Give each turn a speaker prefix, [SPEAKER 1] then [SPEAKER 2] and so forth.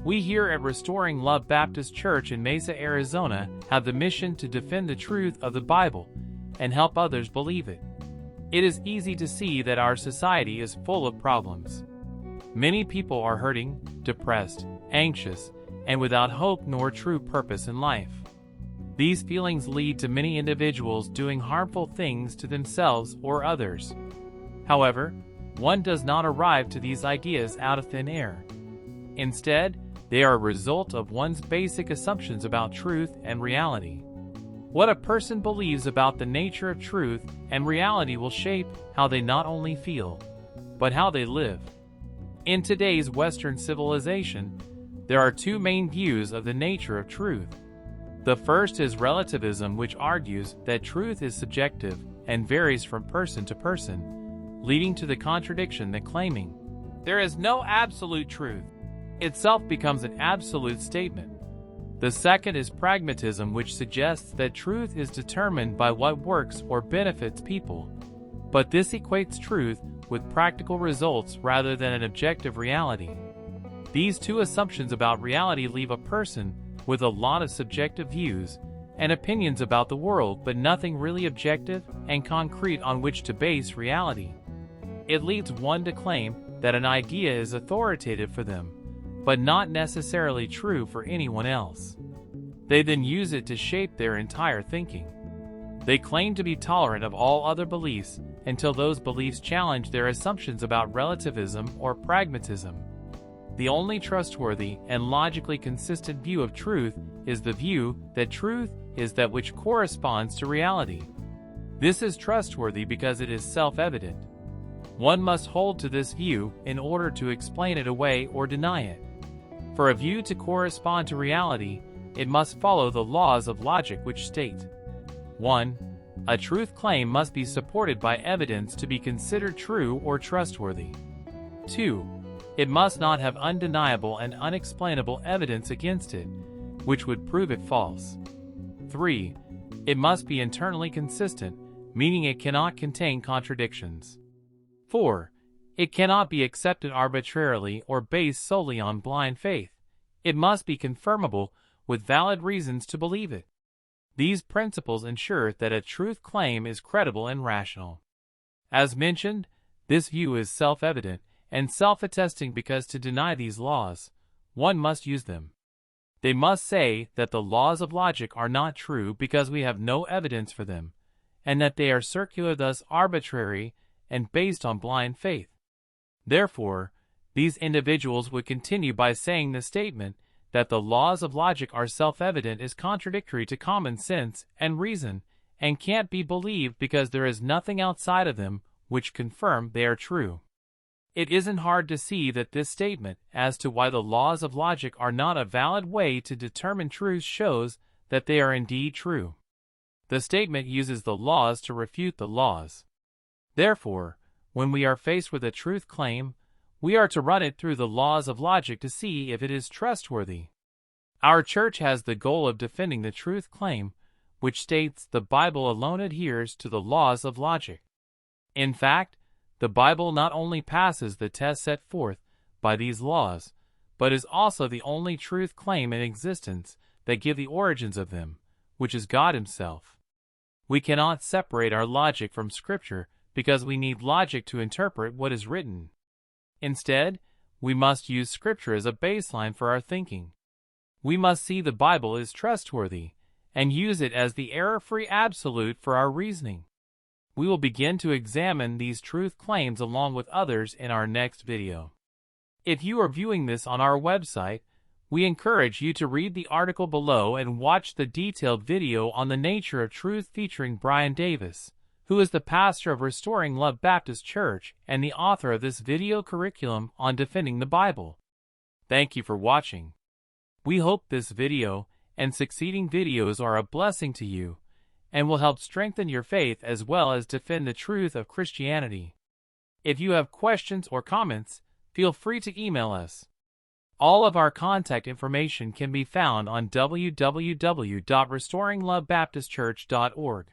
[SPEAKER 1] We here at Restoring Love Baptist Church in Mesa, Arizona, have the mission to defend the truth of the Bible and help others believe it. It is easy to see that our society is full of problems. Many people are hurting, depressed, anxious, and without hope nor true purpose in life. These feelings lead to many individuals doing harmful things to themselves or others. However, one does not arrive to these ideas out of thin air. Instead, they are a result of one's basic assumptions about truth and reality. What a person believes about the nature of truth and reality will shape how they not only feel, but how they live. In today's Western civilization, there are two main views of the nature of truth. The first is relativism, which argues that truth is subjective and varies from person to person, leading to the contradiction that claiming there is no absolute truth itself becomes an absolute statement. The second is pragmatism, which suggests that truth is determined by what works or benefits people, but this equates truth with practical results rather than an objective reality. These two assumptions about reality leave a person with a lot of subjective views and opinions about the world, but nothing really objective and concrete on which to base reality. It leads one to claim that an idea is authoritative for them, but not necessarily true for anyone else. They then use it to shape their entire thinking. They claim to be tolerant of all other beliefs until those beliefs challenge their assumptions about relativism or pragmatism. The only trustworthy and logically consistent view of truth is the view that truth is that which corresponds to reality. This is trustworthy because it is self-evident. One must hold to this view in order to explain it away or deny it. For a view to correspond to reality, it must follow the laws of logic, which state: 1. A truth claim must be supported by evidence to be considered true or trustworthy. 2. It must not have undeniable and unexplainable evidence against it, which would prove it false. 3. It must be internally consistent, meaning it cannot contain contradictions. 4. It cannot be accepted arbitrarily or based solely on blind faith. It must be confirmable with valid reasons to believe it. These principles ensure that a truth claim is credible and rational. As mentioned, this view is self-evident and self-attesting because to deny these laws, one must use them. They must say that the laws of logic are not true because we have no evidence for them, and that they are circular, thus arbitrary, and based on blind faith. Therefore, these individuals would continue by saying the statement that the laws of logic are self-evident is contradictory to common sense and reason, and can't be believed because there is nothing outside of them which confirm they are true. It isn't hard to see that this statement as to why the laws of logic are not a valid way to determine truth shows that they are indeed true. The statement uses the laws to refute the laws. Therefore, when we are faced with a truth claim, we are to run it through the laws of logic to see if it is trustworthy. Our church has the goal of defending the truth claim, which states the Bible alone adheres to the laws of logic. In fact, the Bible not only passes the test set forth by these laws, but is also the only truth claim in existence that give the origins of them, which is God Himself. We cannot separate our logic from Scripture because we need logic to interpret what is written. Instead, we must use Scripture as a baseline for our thinking. We must see the Bible is trustworthy and use it as the error-free absolute for our reasoning. We will begin to examine these truth claims along with others in our next video. If you are viewing this on our website, we encourage you to read the article below and watch the detailed video on the nature of truth featuring Brian Davis, who is the pastor of Restoring Love Baptist Church and the author of this video curriculum on defending the Bible. Thank you for watching. We hope this video and succeeding videos are a blessing to you and will help strengthen your faith as well as defend the truth of Christianity. If you have questions or comments, feel free to email us. All of our contact information can be found on www.restoringlovebaptistchurch.org.